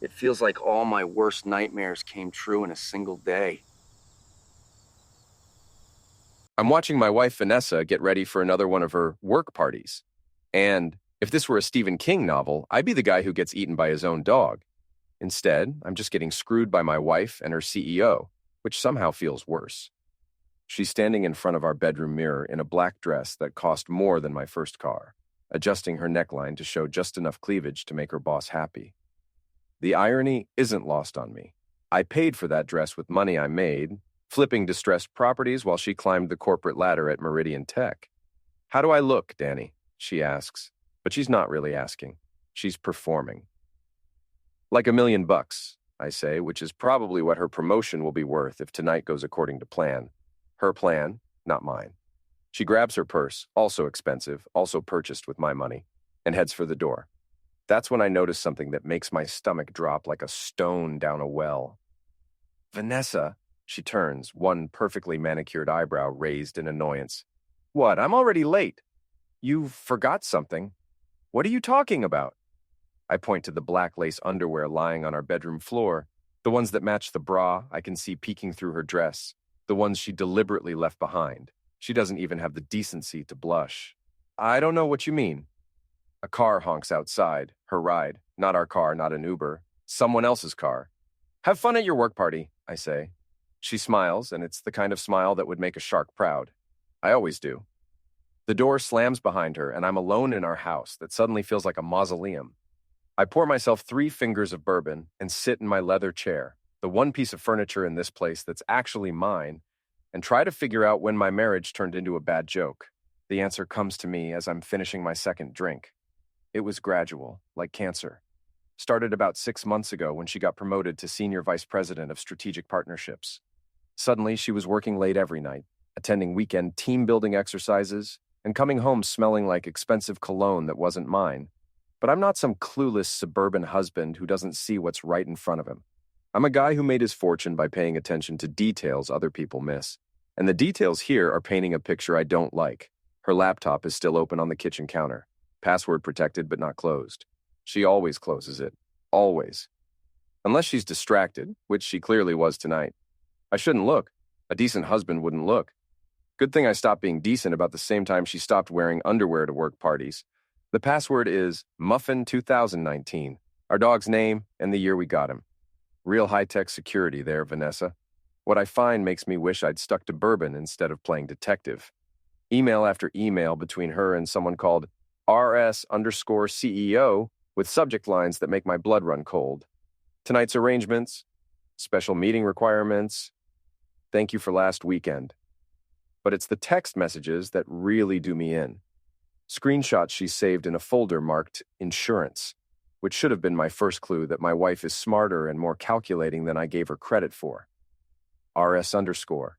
It feels like all my worst nightmares came true in a single day. I'm watching my wife Vanessa get ready for another one of her work parties. And if this were a Stephen King novel, I'd be the guy who gets eaten by his own dog. Instead, I'm just getting screwed by my wife and her CEO, which somehow feels worse. She's standing in front of our bedroom mirror in a black dress that cost more than my first car, adjusting her neckline to show just enough cleavage to make her boss happy. The irony isn't lost on me. I paid for that dress with money I made, flipping distressed properties while she climbed the corporate ladder at Meridian Tech. How do I look, Danny? She asks, but she's not really asking. She's performing. Like $1,000,000, I say, which is probably what her promotion will be worth if tonight goes according to plan. Her plan, not mine. She grabs her purse, also expensive, also purchased with my money, and heads for the door. That's when I notice something that makes my stomach drop like a stone down a well. Vanessa, she turns, one perfectly manicured eyebrow raised in annoyance. What? I'm already late. You forgot something. What are you talking about? I point to the black lace underwear lying on our bedroom floor, the ones that match the bra I can see peeking through her dress, the ones she deliberately left behind. She doesn't even have the decency to blush. I don't know what you mean. A car honks outside, her ride, not our car, not an Uber, someone else's car. Have fun at your work party, I say. She smiles, and it's the kind of smile that would make a shark proud. I always do. The door slams behind her, and I'm alone in our house that suddenly feels like a mausoleum. I pour myself 3 fingers of bourbon and sit in my leather chair, the one piece of furniture in this place that's actually mine, and try to figure out when my marriage turned into a bad joke. The answer comes to me as I'm finishing my second drink. It was gradual, like cancer. Started about 6 months ago when she got promoted to Senior Vice President of Strategic Partnerships. Suddenly, she was working late every night, attending weekend team-building exercises, and coming home smelling like expensive cologne that wasn't mine. But I'm not some clueless suburban husband who doesn't see what's right in front of him. I'm a guy who made his fortune by paying attention to details other people miss. And the details here are painting a picture I don't like. Her laptop is still open on the kitchen counter. Password protected but not closed. She always closes it. Always. Unless she's distracted, which she clearly was tonight. I shouldn't look. A decent husband wouldn't look. Good thing I stopped being decent about the same time she stopped wearing underwear to work parties. The password is Muffin 2019, our dog's name and the year we got him. Real high-tech security there, Vanessa. What I find makes me wish I'd stuck to bourbon instead of playing detective. Email after email between her and someone called RS_CEO with subject lines that make my blood run cold. Tonight's arrangements, special meeting requirements, thank you for last weekend. But it's the text messages that really do me in. Screenshots she saved in a folder marked insurance, which should have been my first clue that my wife is smarter and more calculating than I gave her credit for. RS_CEO.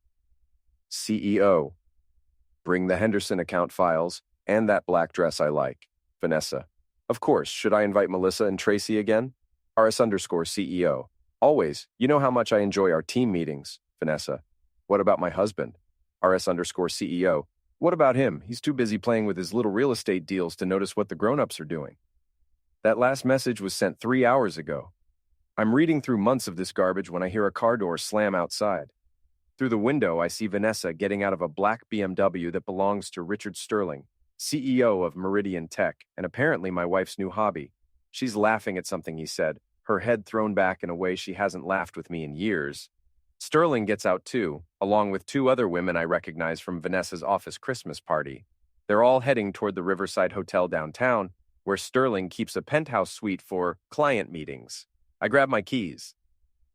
Bring the Henderson account files and that black dress I like. Vanessa. Of course, should I invite Melissa and Tracy again? RS_CEO. Always. You know how much I enjoy our team meetings. Vanessa. What about my husband? RS_CEO. What about him? He's too busy playing with his little real estate deals to notice what the grown-ups are doing. That last message was sent 3 hours ago. I'm reading through months of this garbage when I hear a car door slam outside. Through the window, I see Vanessa getting out of a black BMW that belongs to Richard Sterling, CEO of Meridian Tech, and apparently my wife's new hobby. She's laughing at something he said, her head thrown back in a way she hasn't laughed with me in years. Sterling gets out too, along with 2 other women I recognize from Vanessa's office Christmas party. They're all heading toward the Riverside Hotel downtown, where Sterling keeps a penthouse suite for client meetings. I grab my keys.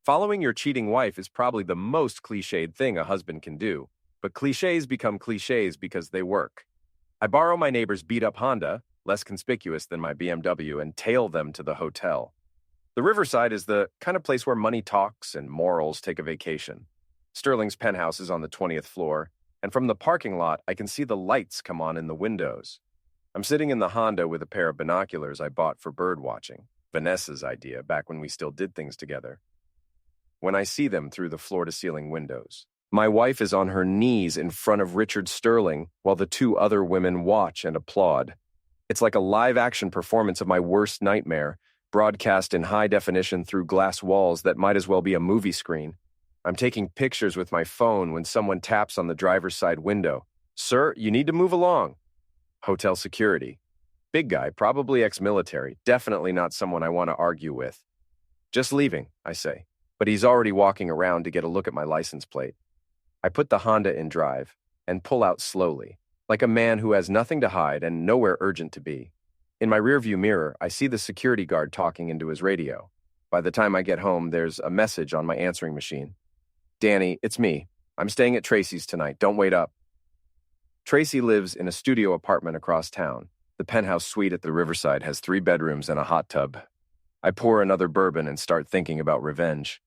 Following your cheating wife is probably the most cliched thing a husband can do, but cliches become cliches because they work. I borrow my neighbor's beat-up Honda, less conspicuous than my BMW, and tail them to the hotel. The Riverside is the kind of place where money talks and morals take a vacation. Sterling's penthouse is on the 20th floor, and from the parking lot, I can see the lights come on in the windows. I'm sitting in the Honda with a pair of binoculars I bought for bird watching, Vanessa's idea back when we still did things together. When I see them through the floor-to-ceiling windows, my wife is on her knees in front of Richard Sterling while the 2 other women watch and applaud. It's like a live-action performance of my worst nightmare, broadcast in high definition through glass walls that might as well be a movie screen. I'm taking pictures with my phone when someone taps on the driver's side window. "Sir, you need to move along." Hotel security. Big guy, probably ex-military, definitely not someone I want to argue with. "Just leaving," I say, but he's already walking around to get a look at my license plate. I put the Honda in drive and pull out slowly, like a man who has nothing to hide and nowhere urgent to be. In my rearview mirror, I see the security guard talking into his radio. By the time I get home, there's a message on my answering machine. "Danny, it's me. I'm staying at Tracy's tonight. Don't wait up." Tracy lives in a studio apartment across town. The penthouse suite at the Riverside has 3 bedrooms and a hot tub. I pour another bourbon and start thinking about revenge.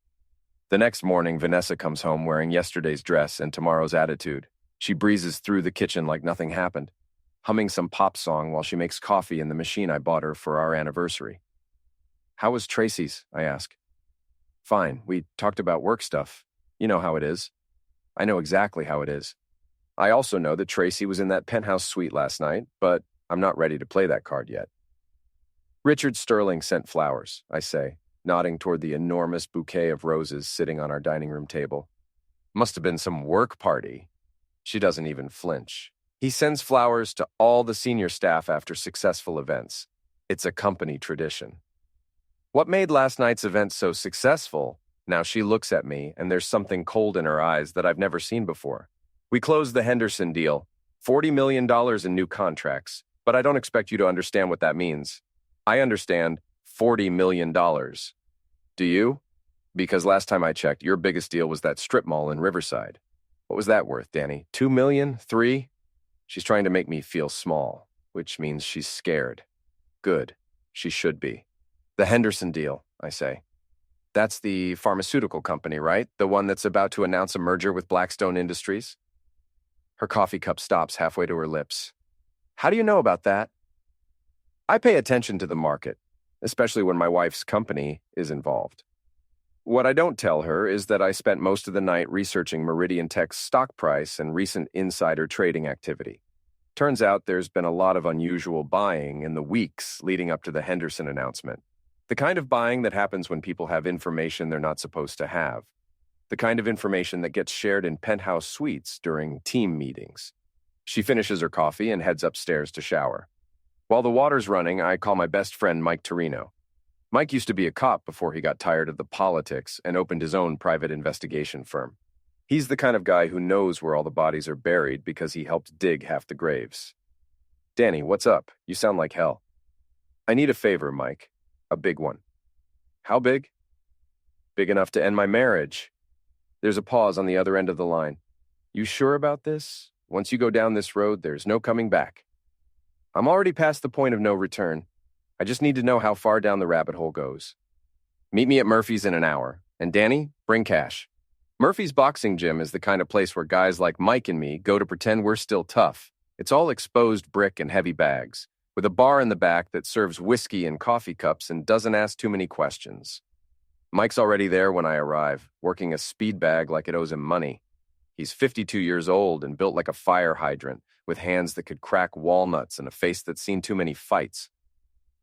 The next morning, Vanessa comes home wearing yesterday's dress and tomorrow's attitude. She breezes through the kitchen like nothing happened, humming some pop song while she makes coffee in the machine I bought her for our anniversary. "How was Tracy's?" I ask. "Fine. We talked about work stuff. You know how it is." I know exactly how it is. I also know that Tracy was in that penthouse suite last night, but I'm not ready to play that card yet. "Richard Sterling sent flowers," I say, nodding toward the enormous bouquet of roses sitting on our dining room table. "Must have been some work party." She doesn't even flinch. "He sends flowers to all the senior staff after successful events. It's a company tradition." What made last night's event so successful? Now she looks at me, and there's something cold in her eyes that I've never seen before. "We closed the Henderson deal, $40 million in new contracts, but I don't expect you to understand what that means." I understand $40 million. Do you? Because last time I checked, your biggest deal was that strip mall in Riverside. What was that worth, Danny? 2 million? 3? She's trying to make me feel small, which means she's scared. Good. She should be. "The Henderson deal," I say. "That's the pharmaceutical company, right? The one that's about to announce a merger with Blackstone Industries?" Her coffee cup stops halfway to her lips. "How do you know about that?" I pay attention to the market, especially when my wife's company is involved. What I don't tell her is that I spent most of the night researching Meridian Tech's stock price and recent insider trading activity. Turns out there's been a lot of unusual buying in the weeks leading up to the Henderson announcement. The kind of buying that happens when people have information they're not supposed to have. The kind of information that gets shared in penthouse suites during team meetings. She finishes her coffee and heads upstairs to shower. While the water's running, I call my best friend Mike Torino. Mike used to be a cop before he got tired of the politics and opened his own private investigation firm. He's the kind of guy who knows where all the bodies are buried because he helped dig half the graves. "Danny, what's up? You sound like hell." "I need a favor, Mike. A big one." "How big?" "Big enough to end my marriage." There's a pause on the other end of the line. "You sure about this? Once you go down this road, there's no coming back." "I'm already past the point of no return. I just need to know how far down the rabbit hole goes." "Meet me at Murphy's in an hour. And Danny, bring cash." Murphy's boxing gym is the kind of place where guys like Mike and me go to pretend we're still tough. It's all exposed brick and heavy bags, with a bar in the back that serves whiskey and coffee cups and doesn't ask too many questions. Mike's already there when I arrive, working a speed bag like it owes him money. He's 52 years old and built like a fire hydrant, with hands that could crack walnuts and a face that's seen too many fights.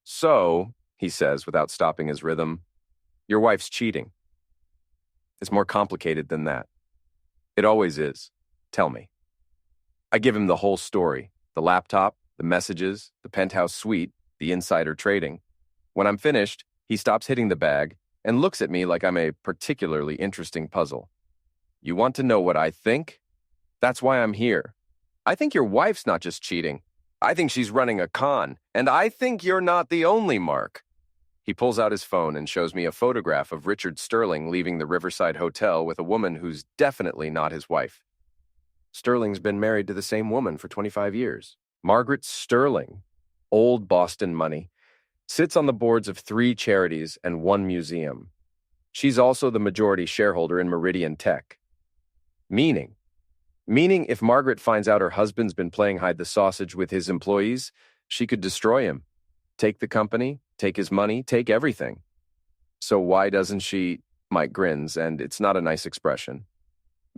"So," he says without stopping his rhythm, "your wife's cheating." It's more complicated than that. It always is. Tell me. I give him the whole story, the laptop, the messages, the penthouse suite, the insider trading. When I'm finished, he stops hitting the bag and looks at me like I'm a particularly interesting puzzle. "You want to know what I think? That's why I'm here. I think your wife's not just cheating. I think she's running a con, and I think you're not the only Mark." He pulls out his phone and shows me a photograph of Richard Sterling leaving the Riverside Hotel with a woman who's definitely not his wife. Sterling's been married to the same woman for 25 years. Margaret Sterling, old Boston money, sits on the boards of 3 charities and 1 museum. She's also the majority shareholder in Meridian Tech. Meaning if Margaret finds out her husband's been playing hide the sausage with his employees, she could destroy him. Take the company, take his money, take everything. So why doesn't she? Mike grins, and it's not a nice expression.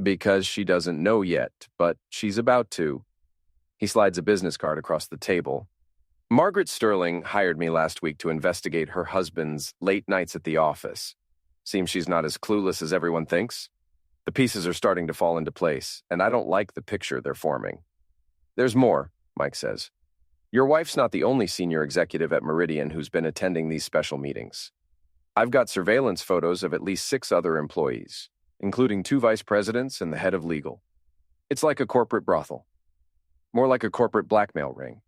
Because she doesn't know yet, but she's about to. He slides a business card across the table. Margaret Sterling hired me last week to investigate her husband's late nights at the office. Seems she's not as clueless as everyone thinks. The pieces are starting to fall into place, and I don't like the picture they're forming. There's more, Mike says. Your wife's not the only senior executive at Meridian who's been attending these special meetings. I've got surveillance photos of at least 6 other employees, including 2 vice presidents and the head of legal. It's like a corporate brothel. More like a corporate blackmail ring.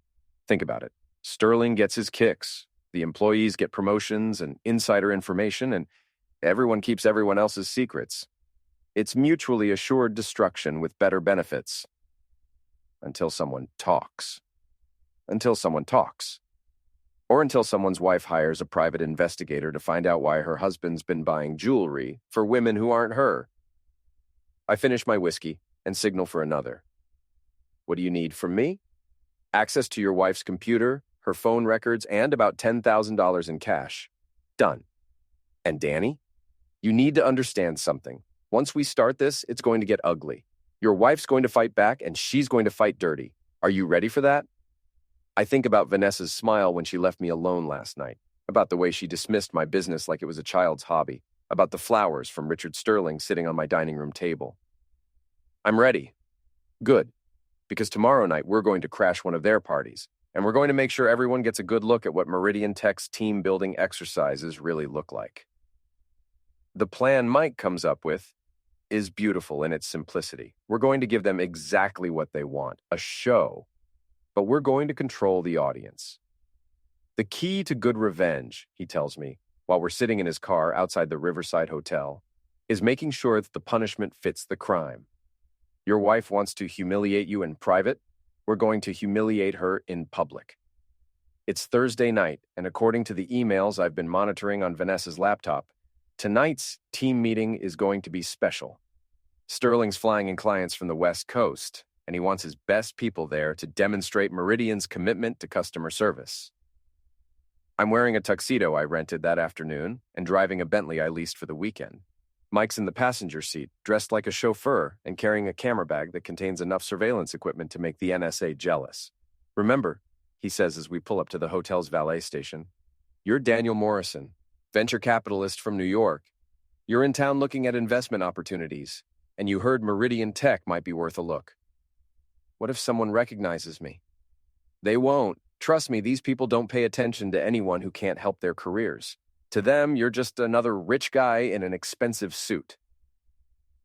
Think about it. Sterling gets his kicks, the employees get promotions and insider information, and everyone keeps everyone else's secrets. It's mutually assured destruction with better benefits. Until someone talks. Until someone talks. Or until someone's wife hires a private investigator to find out why her husband's been buying jewelry for women who aren't her. I finish my whiskey and signal for another. What do you need from me? Access to your wife's computer, her phone records, and about $10,000 in cash. Done. And Danny? You need to understand something. Once we start this, it's going to get ugly. Your wife's going to fight back, and she's going to fight dirty. Are you ready for that? I think about Vanessa's smile when she left me alone last night, about the way she dismissed my business like it was a child's hobby, about the flowers from Richard Sterling sitting on my dining room table. I'm ready. Good. Because tomorrow night we're going to crash one of their parties, and we're going to make sure everyone gets a good look at what Meridian Tech's team-building exercises really look like. The plan Mike comes up with is beautiful in its simplicity. We're going to give them exactly what they want, a show, but we're going to control the audience. The key to good revenge, he tells me, while we're sitting in his car outside the Riverside Hotel, is making sure that the punishment fits the crime. Your wife wants to humiliate you in private. We're going to humiliate her in public. It's Thursday night, and according to the emails I've been monitoring on Vanessa's laptop, tonight's team meeting is going to be special. Sterling's flying in clients from the West Coast, and he wants his best people there to demonstrate Meridian's commitment to customer service. I'm wearing a tuxedo I rented that afternoon and driving a Bentley I leased for the weekend. Mike's in the passenger seat, dressed like a chauffeur and carrying a camera bag that contains enough surveillance equipment to make the NSA jealous. Remember, he says as we pull up to the hotel's valet station, you're Daniel Morrison, venture capitalist from New York. You're in town looking at investment opportunities, and you heard Meridian Tech might be worth a look. What if someone recognizes me? They won't. Trust me, these people don't pay attention to anyone who can't help their careers. To them, you're just another rich guy in an expensive suit.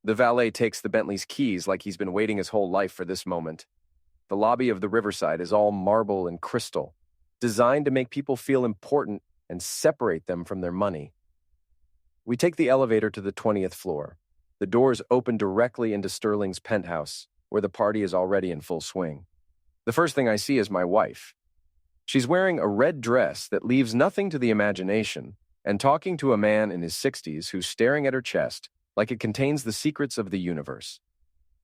The valet takes the Bentley's keys like he's been waiting his whole life for this moment. The lobby of the Riverside is all marble and crystal, designed to make people feel important and separate them from their money. We take the elevator to the 20th floor. The doors open directly into Sterling's penthouse, where the party is already in full swing. The first thing I see is my wife. She's wearing a red dress that leaves nothing to the imagination, and talking to a man in his 60s who's staring at her chest like it contains the secrets of the universe.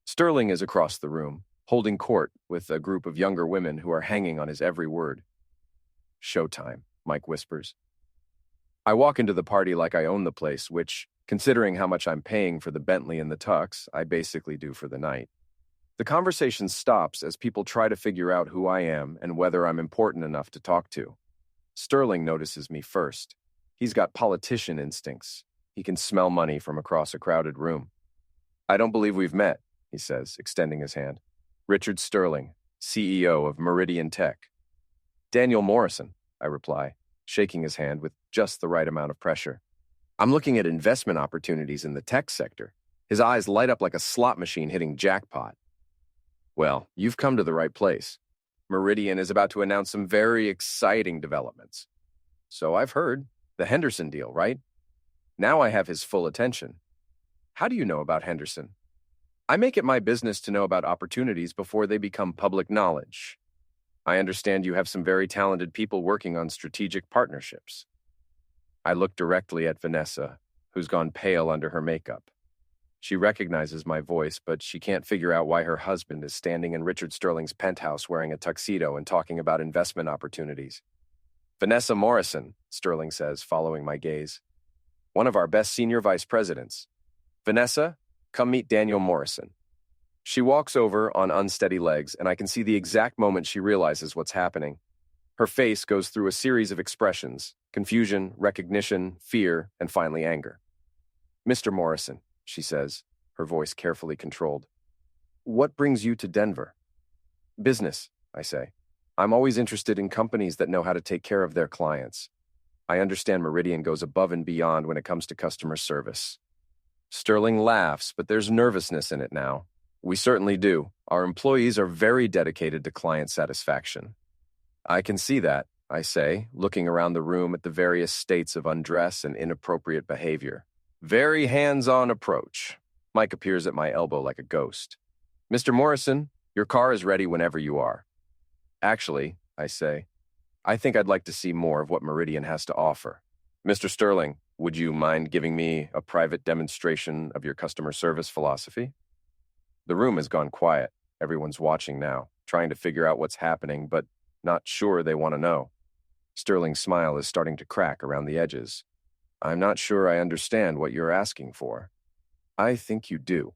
Sterling is across the room, holding court with a group of younger women who are hanging on his every word. Showtime, Mike whispers. I walk into the party like I own the place, which, considering how much I'm paying for the Bentley and the tux, I basically do for the night. The conversation stops as people try to figure out who I am and whether I'm important enough to talk to. Sterling notices me first. He's got politician instincts. He can smell money from across a crowded room. I don't believe we've met, he says, extending his hand. Richard Sterling, CEO of Meridian Tech. Daniel Morrison, I reply, shaking his hand with just the right amount of pressure. I'm looking at investment opportunities in the tech sector. His eyes light up like a slot machine hitting jackpot. Well, you've come to the right place. Meridian is about to announce some very exciting developments. So I've heard. The Henderson deal, right? Now I have his full attention. How do you know about Henderson? I make it my business to know about opportunities before they become public knowledge. I understand you have some very talented people working on strategic partnerships. I look directly at Vanessa, who's gone pale under her makeup. She recognizes my voice, but she can't figure out why her husband is standing in Richard Sterling's penthouse wearing a tuxedo and talking about investment opportunities. Vanessa Morrison, Sterling says, following my gaze. One of our best senior vice presidents. Vanessa, come meet Daniel Morrison. She walks over on unsteady legs, and I can see the exact moment she realizes what's happening. Her face goes through a series of expressions: confusion, recognition, fear, and finally anger. "Mr. Morrison," she says, her voice carefully controlled. "What brings you to Denver?" "Business," I say. "I'm always interested in companies that know how to take care of their clients. I understand Meridian goes above and beyond when it comes to customer service." Sterling laughs, but there's nervousness in it now. "We certainly do. Our employees are very dedicated to client satisfaction." "I can see that," I say, looking around the room at the various states of undress and inappropriate behavior. "Very hands-on approach." Mike appears at my elbow like a ghost. "Mr. Morrison, your car is ready whenever you are." "Actually," I say, "I think I'd like to see more of what Meridian has to offer. Mr. Sterling, would you mind giving me a private demonstration of your customer service philosophy?" The room has gone quiet. Everyone's watching now, trying to figure out what's happening, but not sure they want to know. Sterling's smile is starting to crack around the edges. "I'm not sure I understand what you're asking for." "I think you do."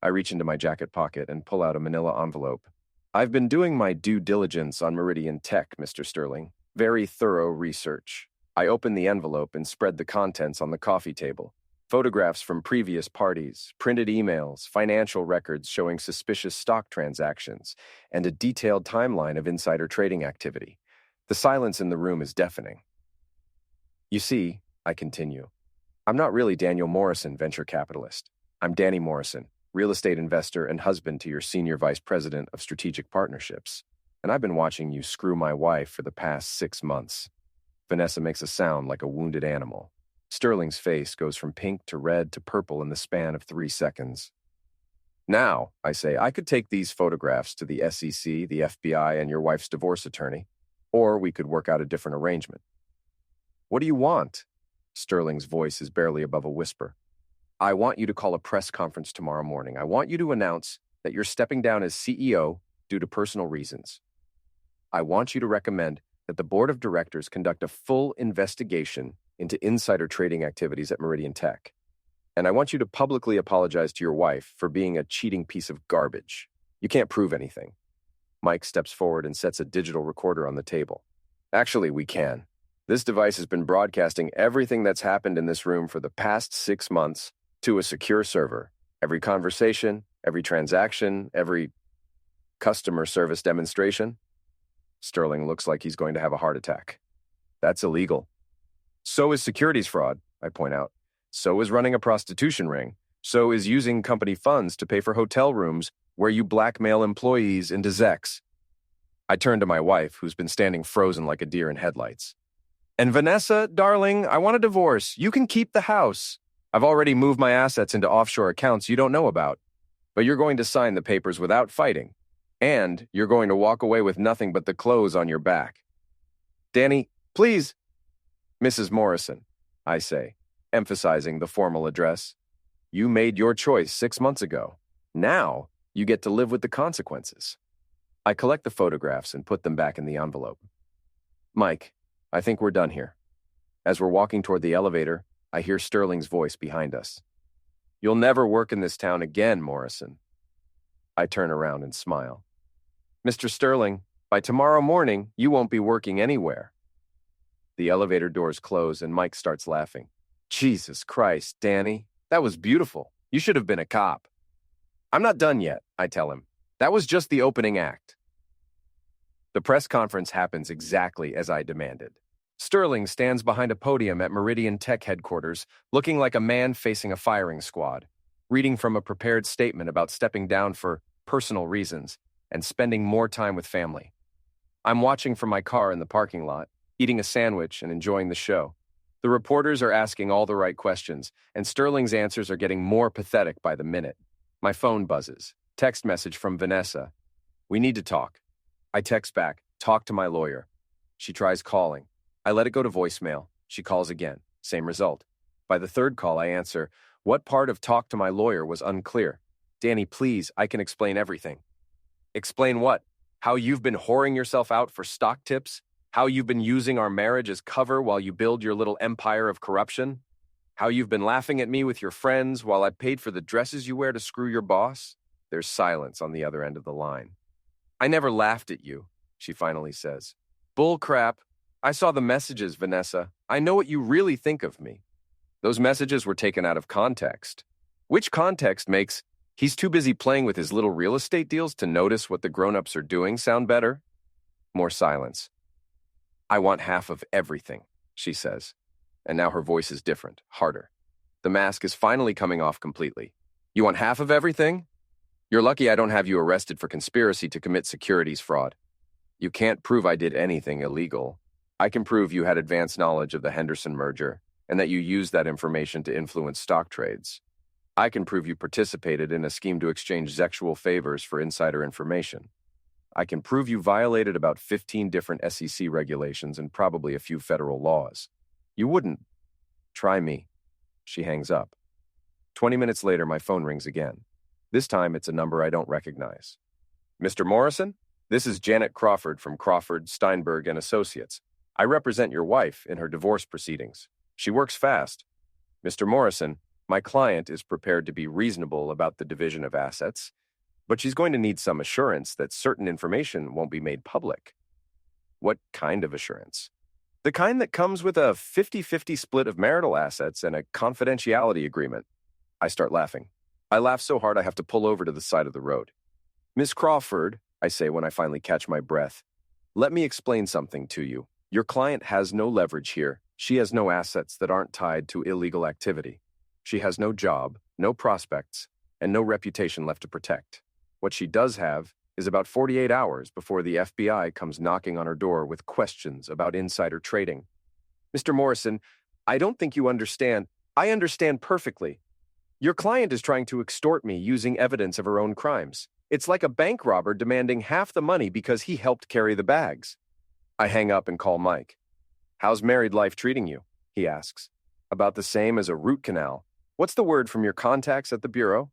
I reach into my jacket pocket and pull out a manila envelope. "I've been doing my due diligence on Meridian Tech, Mr. Sterling. Very thorough research." I open the envelope and spread the contents on the coffee table. Photographs from previous parties, printed emails, financial records showing suspicious stock transactions, and a detailed timeline of insider trading activity. The silence in the room is deafening. "You see," I continue, "I'm not really Daniel Morrison, venture capitalist. I'm Danny Morrison, real estate investor and husband to your senior vice president of strategic partnerships. And I've been watching you screw my wife for the past 6 months." Vanessa makes a sound like a wounded animal. Sterling's face goes from pink to red to purple in the span of 3 seconds. "Now," I say, "I could take these photographs to the SEC, the FBI, and your wife's divorce attorney, or we could work out a different arrangement." "What do you want?" Sterling's voice is barely above a whisper. "I want you to call a press conference tomorrow morning. I want you to announce that you're stepping down as CEO due to personal reasons. I want you to recommend that the board of directors conduct a full investigation into insider trading activities at Meridian Tech. And I want you to publicly apologize to your wife for being a cheating piece of garbage. You can't prove anything." Mike steps forward and sets a digital recorder on the table. "Actually, we can. This device has been broadcasting everything that's happened in this room for the past 6 months to a secure server. Every conversation, every transaction, every customer service demonstration." Sterling looks like he's going to have a heart attack. "That's illegal." "So is securities fraud," I point out. "So is running a prostitution ring. So is using company funds to pay for hotel rooms where you blackmail employees into Zex." I turn to my wife, who's been standing frozen like a deer in headlights. "And Vanessa, darling, I want a divorce. You can keep the house. I've already moved my assets into offshore accounts you don't know about. But you're going to sign the papers without fighting. And you're going to walk away with nothing but the clothes on your back." "Danny, please." "Mrs. Morrison," I say, emphasizing the formal address, "you made your choice 6 months ago. Now you get to live with the consequences." I collect the photographs and put them back in the envelope. "Mike, I think we're done here." As we're walking toward the elevator, I hear Sterling's voice behind us. "You'll never work in this town again, Morrison." I turn around and smile. "Mr. Sterling, by tomorrow morning, you won't be working anywhere." The elevator doors close and Mike starts laughing. "Jesus Christ, Danny, that was beautiful. You should have been a cop." "I'm not done yet," I tell him. "That was just the opening act." The press conference happens exactly as I demanded. Sterling stands behind a podium at Meridian Tech headquarters, looking like a man facing a firing squad, reading from a prepared statement about stepping down for personal reasons and spending more time with family. I'm watching from my car in the parking lot, eating a sandwich and enjoying the show. The reporters are asking all the right questions, and Sterling's answers are getting more pathetic by the minute. My phone buzzes. Text message from Vanessa. "We need to talk." I text back, "Talk to my lawyer." She tries calling. I let it go to voicemail. She calls again. Same result. By the third call, I answer, "What part of talk to my lawyer was unclear?" "Danny, please, I can explain everything." "Explain what? How you've been whoring yourself out for stock tips? How you've been using our marriage as cover while you build your little empire of corruption? How you've been laughing at me with your friends while I paid for the dresses you wear to screw your boss?" There's silence on the other end of the line. "I never laughed at you," she finally says. Bull crap. I saw the messages, Vanessa. I know what you really think of me. Those messages were taken out of context. Which context makes he's too busy playing with his little real estate deals to notice what the grown-ups are doing sound better? More silence. I want half of everything, she says. And now her voice is different, harder. The mask is finally coming off completely. You want half of everything? You're lucky I don't have you arrested for conspiracy to commit securities fraud. You can't prove I did anything illegal. I can prove you had advanced knowledge of the Henderson merger and that you used that information to influence stock trades. I can prove you participated in a scheme to exchange sexual favors for insider information. I can prove you violated about 15 different SEC regulations and probably a few federal laws. You wouldn't. Try me. She hangs up. 20 minutes later, my phone rings again. This time, it's a number I don't recognize. Mr. Morrison? This is Janet Crawford from Crawford, Steinberg & Associates. I represent your wife in her divorce proceedings. She works fast. Mr. Morrison, my client is prepared to be reasonable about the division of assets, but she's going to need some assurance that certain information won't be made public. What kind of assurance? The kind that comes with a 50-50 split of marital assets and a confidentiality agreement. I start laughing. I laugh so hard I have to pull over to the side of the road. Miss Crawford, I say when I finally catch my breath, let me explain something to you. Your client has no leverage here. She has no assets that aren't tied to illegal activity. She has no job, no prospects, and no reputation left to protect. What she does have is about 48 hours before the FBI comes knocking on her door with questions about insider trading. Mr. Morrison, I don't think you understand. I understand perfectly. Your client is trying to extort me using evidence of her own crimes. It's like a bank robber demanding half the money because he helped carry the bags. I hang up and call Mike. How's married life treating you? He asks. About the same as a root canal. What's the word from your contacts at the Bureau?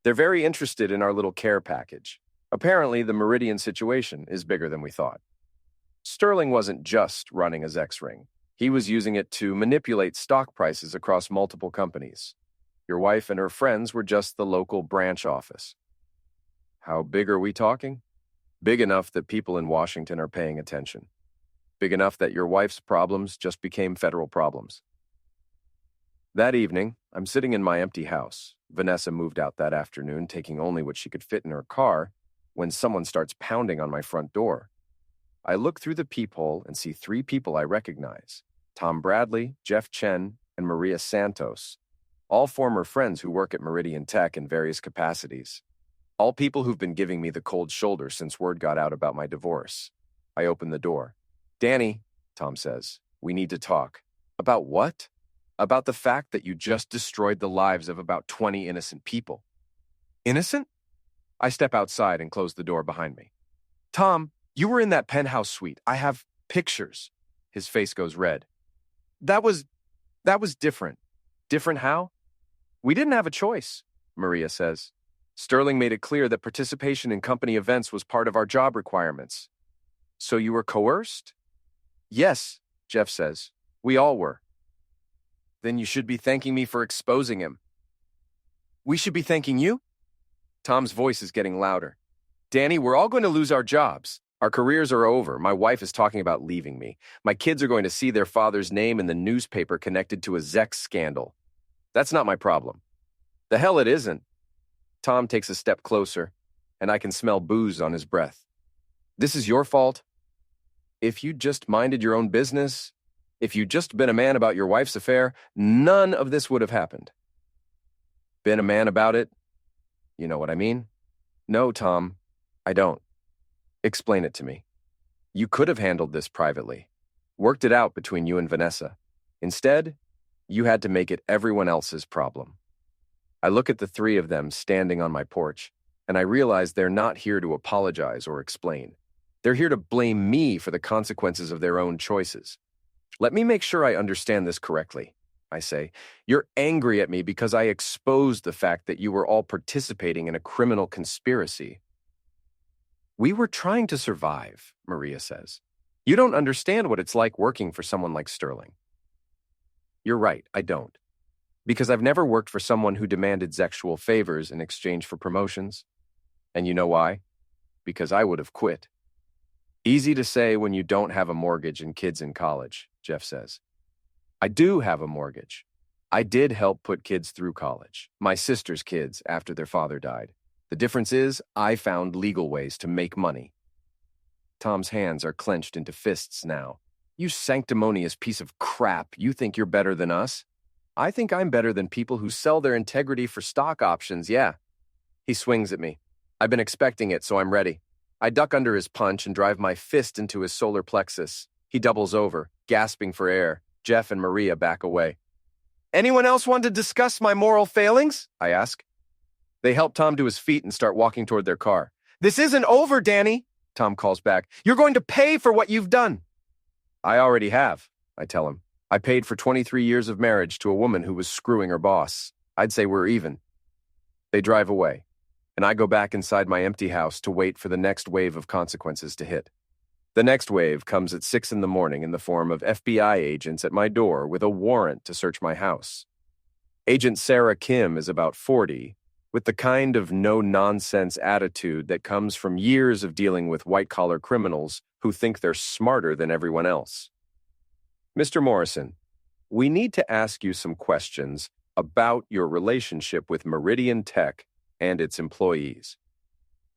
They're very interested in our little care package. Apparently, the Meridian situation is bigger than we thought. Sterling wasn't just running a Zex ring. He was using it to manipulate stock prices across multiple companies. Your wife and her friends were just the local branch office. How big are we talking? Big enough that people in Washington are paying attention. Big enough that your wife's problems just became federal problems. That evening, I'm sitting in my empty house. Vanessa moved out that afternoon, taking only what she could fit in her car, when someone starts pounding on my front door. I look through the peephole and see 3 people I recognize: Tom Bradley, Jeff Chen, and Maria Santos, all former friends who work at Meridian Tech in various capacities. All people who've been giving me the cold shoulder since word got out about my divorce. I open the door. Danny, Tom says, we need to talk. About what? About the fact that you just destroyed the lives of about 20 innocent people. Innocent? I step outside and close the door behind me. Tom, you were in that penthouse suite. I have pictures. His face goes red. That was different. Different how? We didn't have a choice, Maria says. Sterling made it clear that participation in company events was part of our job requirements. So you were coerced? Yes, Jeff says. We all were. Then you should be thanking me for exposing him. We should be thanking you? Tom's voice is getting louder. Danny, we're all going to lose our jobs. Our careers are over. My wife is talking about leaving me. My kids are going to see their father's name in the newspaper connected to a Zex scandal. That's not my problem. The hell it isn't. Tom takes a step closer, and I can smell booze on his breath. This is your fault? If you'd just minded your own business, if you'd just been a man about your wife's affair, none of this would have happened. Been a man about it? You know what I mean? No, Tom, I don't. Explain it to me. You could have handled this privately, worked it out between you and Vanessa. Instead, you had to make it everyone else's problem. I look at the 3 of them standing on my porch, and I realize they're not here to apologize or explain. They're here to blame me for the consequences of their own choices. Let me make sure I understand this correctly, I say. You're angry at me because I exposed the fact that you were all participating in a criminal conspiracy. We were trying to survive, Maria says. You don't understand what it's like working for someone like Sterling. You're right, I don't. Because I've never worked for someone who demanded sexual favors in exchange for promotions. And you know why? Because I would have quit. Easy to say when you don't have a mortgage and kids in college, Jeff says. I do have a mortgage. I did help put kids through college, my sister's kids, after their father died. The difference is I found legal ways to make money. Tom's hands are clenched into fists now. You sanctimonious piece of crap, you think you're better than us? I think I'm better than people who sell their integrity for stock options, yeah. He swings at me. I've been expecting it, so I'm ready. I duck under his punch and drive my fist into his solar plexus. He doubles over, gasping for air. Jeff and Maria back away. Anyone else want to discuss my moral failings? I ask. They help Tom to his feet and start walking toward their car. This isn't over, Danny, Tom calls back. You're going to pay for what you've done. I already have, I tell him. I paid for 23 years of marriage to a woman who was screwing her boss. I'd say we're even. They drive away, and I go back inside my empty house to wait for the next wave of consequences to hit. The next wave comes at 6 in the morning in the form of FBI agents at my door with a warrant to search my house. Agent Sarah Kim is about 40, with the kind of no-nonsense attitude that comes from years of dealing with white-collar criminals who think they're smarter than everyone else. Mr. Morrison, we need to ask you some questions about your relationship with Meridian Tech and its employees.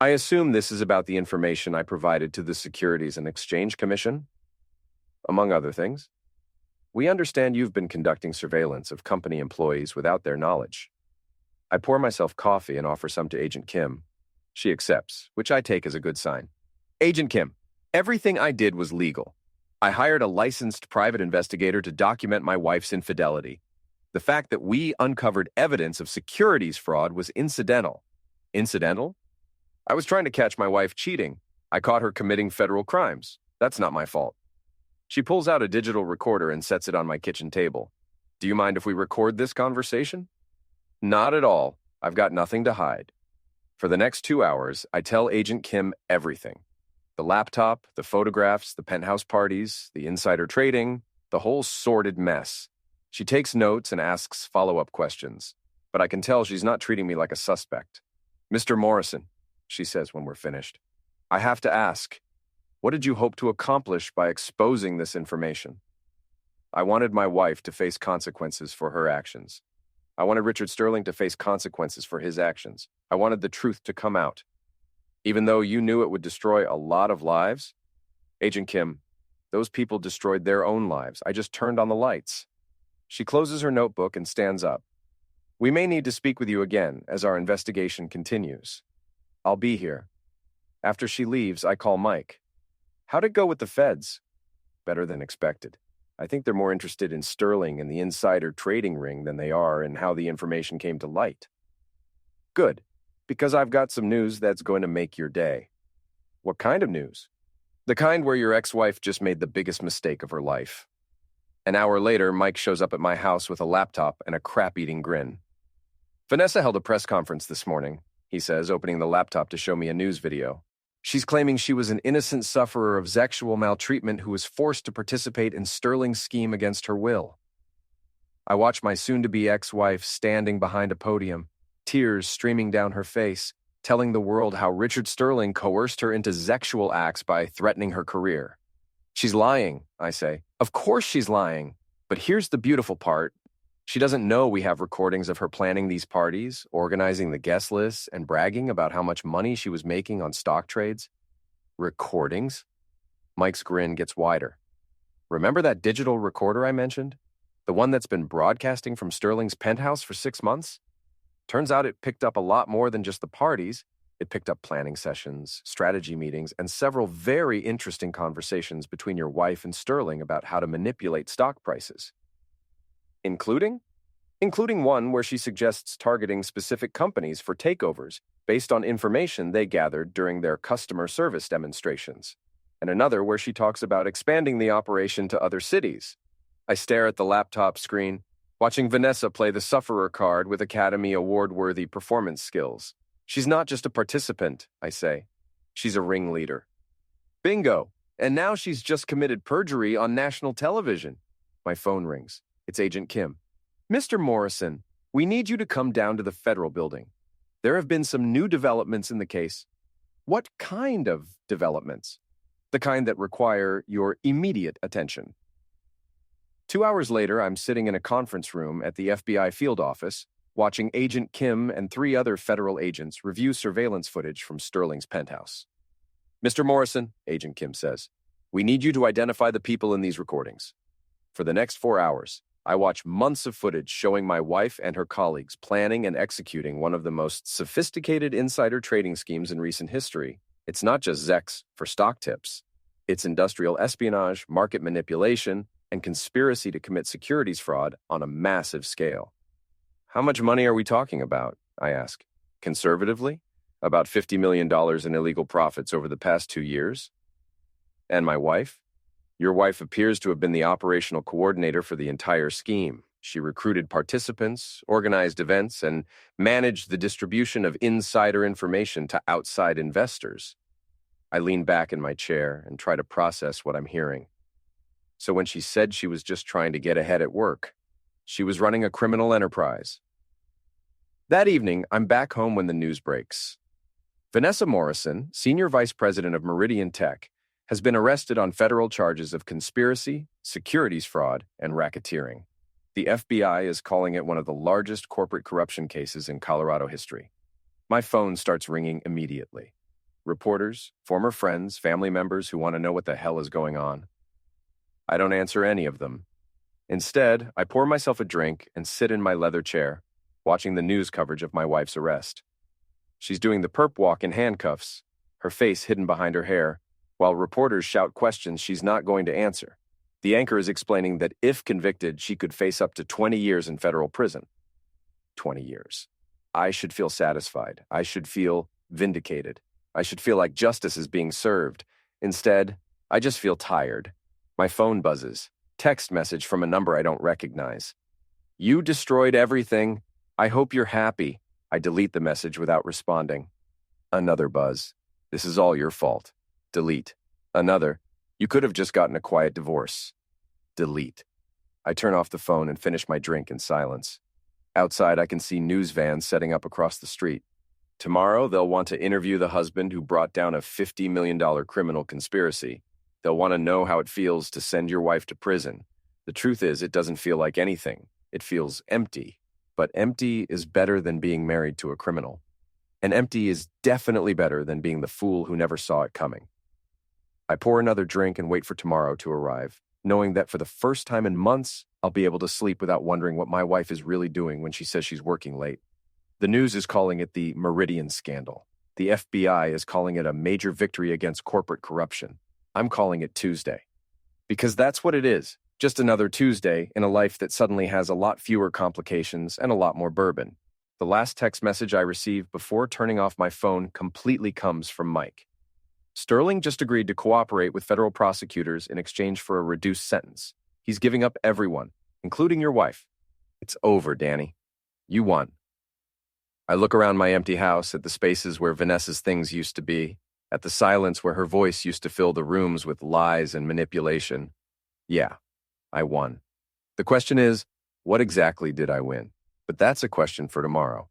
I assume this is about the information I provided to the Securities and Exchange Commission, among other things. We understand you've been conducting surveillance of company employees without their knowledge. I pour myself coffee and offer some to Agent Kim. She accepts, which I take as a good sign. Agent Kim, everything I did was legal. I hired a licensed private investigator to document my wife's infidelity. The fact that we uncovered evidence of securities fraud was incidental. Incidental? I was trying to catch my wife cheating. I caught her committing federal crimes. That's not my fault. She pulls out a digital recorder and sets it on my kitchen table. Do you mind if we record this conversation? Not at all. I've got nothing to hide. For the next 2 hours, I tell Agent Kim everything. The laptop, the photographs, the penthouse parties, the insider trading, the whole sordid mess. She takes notes and asks follow-up questions, but I can tell she's not treating me like a suspect. Mr. Morrison, she says when we're finished, I have to ask, what did you hope to accomplish by exposing this information? I wanted my wife to face consequences for her actions. I wanted Richard Sterling to face consequences for his actions. I wanted the truth to come out. Even though you knew it would destroy a lot of lives? Agent Kim, those people destroyed their own lives. I just turned on the lights. She closes her notebook and stands up. We may need to speak with you again as our investigation continues. I'll be here. After she leaves, I call Mike. How'd it go with the feds? Better than expected. I think they're more interested in Sterling and the insider trading ring than they are in how the information came to light. Good, because I've got some news that's going to make your day. What kind of news? The kind where your ex-wife just made the biggest mistake of her life. An hour later, Mike shows up at my house with a laptop and a crap-eating grin. Vanessa held a press conference this morning, he says, opening the laptop to show me a news video. She's claiming she was an innocent sufferer of sexual maltreatment who was forced to participate in Sterling's scheme against her will. I watch my soon-to-be ex-wife standing behind a podium, tears streaming down her face, telling the world how Richard Sterling coerced her into sexual acts by threatening her career. She's lying, I say. Of course she's lying. But here's the beautiful part. She doesn't know we have recordings of her planning these parties, organizing the guest lists, and bragging about how much money she was making on stock trades. Recordings? Mike's grin gets wider. Remember that digital recorder I mentioned? The one that's been broadcasting from Sterling's penthouse for 6 months? Turns out it picked up a lot more than just the parties. It picked up planning sessions, strategy meetings, and several very interesting conversations between your wife and Sterling about how to manipulate stock prices. Including one where she suggests targeting specific companies for takeovers based on information they gathered during their customer service demonstrations, and another where she talks about expanding the operation to other cities. I stare at the laptop screen, watching Vanessa play the sufferer card with Academy Award-worthy performance skills. She's not just a participant, I say. She's a ringleader. Bingo! And now she's just committed perjury on national television. My phone rings. It's Agent Kim. Mr. Morrison, we need you to come down to the federal building. There have been some new developments in the case. What kind of developments? the kind that require your immediate attention. 2 hours later, I'm sitting in a conference room at the FBI field office, watching Agent Kim and 3 other federal agents review surveillance footage from Sterling's penthouse. "Mr. Morrison," Agent Kim says, "we need you to identify the people in these recordings." For the next 4 hours, I watch months of footage showing my wife and her colleagues planning and executing one of the most sophisticated insider trading schemes in recent history. It's not just Zex for stock tips. It's industrial espionage, market manipulation, and conspiracy to commit securities fraud on a massive scale. "How much money are we talking about?" I ask. "Conservatively, about $50 million in illegal profits over the past 2 years. "And my wife?" "Your wife appears to have been the operational coordinator for the entire scheme. She recruited participants, organized events, and managed the distribution of insider information to outside investors." I lean back in my chair and try to process what I'm hearing. So when she said she was just trying to get ahead at work, she was running a criminal enterprise. That evening, I'm back home when the news breaks. Vanessa Morrison, Senior Vice President of Meridian Tech, has been arrested on federal charges of conspiracy, securities fraud, and racketeering. The FBI is calling it one of the largest corporate corruption cases in Colorado history. My phone starts ringing immediately. Reporters, former friends, family members who want to know what the hell is going on. I don't answer any of them. Instead, I pour myself a drink and sit in my leather chair, watching the news coverage of my wife's arrest. She's doing the perp walk in handcuffs, her face hidden behind her hair, while reporters shout questions she's not going to answer. The anchor is explaining that if convicted, she could face up to 20 years in federal prison. 20 years. I should feel satisfied. I should feel vindicated. I should feel like justice is being served. Instead, I just feel tired. My phone buzzes. Text message from a number I don't recognize. "You destroyed everything. I hope you're happy." I delete the message without responding. Another buzz. "This is all your fault." Delete. Another. "You could have just gotten a quiet divorce." Delete. I turn off the phone and finish my drink in silence. Outside, I can see news vans setting up across the street. Tomorrow, they'll want to interview the husband who brought down a $50 million criminal conspiracy. They'll want to know how it feels to send your wife to prison. The truth is, it doesn't feel like anything. It feels empty. But empty is better than being married to a criminal. And empty is definitely better than being the fool who never saw it coming. I pour another drink and wait for tomorrow to arrive, knowing that for the first time in months, I'll be able to sleep without wondering what my wife is really doing when she says she's working late. The news is calling it the Meridian scandal. The FBI is calling it a major victory against corporate corruption. I'm calling it Tuesday. Because that's what it is. Just another Tuesday in a life that suddenly has a lot fewer complications and a lot more bourbon. The last text message I received before turning off my phone completely comes from Mike. Sterling just agreed to cooperate with federal prosecutors in exchange for a reduced sentence. He's giving up everyone, including your wife. It's over, Danny. You won. I look around my empty house at the spaces where Vanessa's things used to be, at the silence where her voice used to fill the rooms with lies and manipulation. Yeah, I won. The question is, what exactly did I win? But that's a question for tomorrow.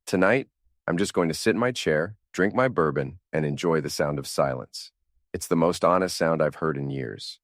Tonight, I'm just going to sit in my chair, drink my bourbon, and enjoy the sound of silence. It's the most honest sound I've heard in years.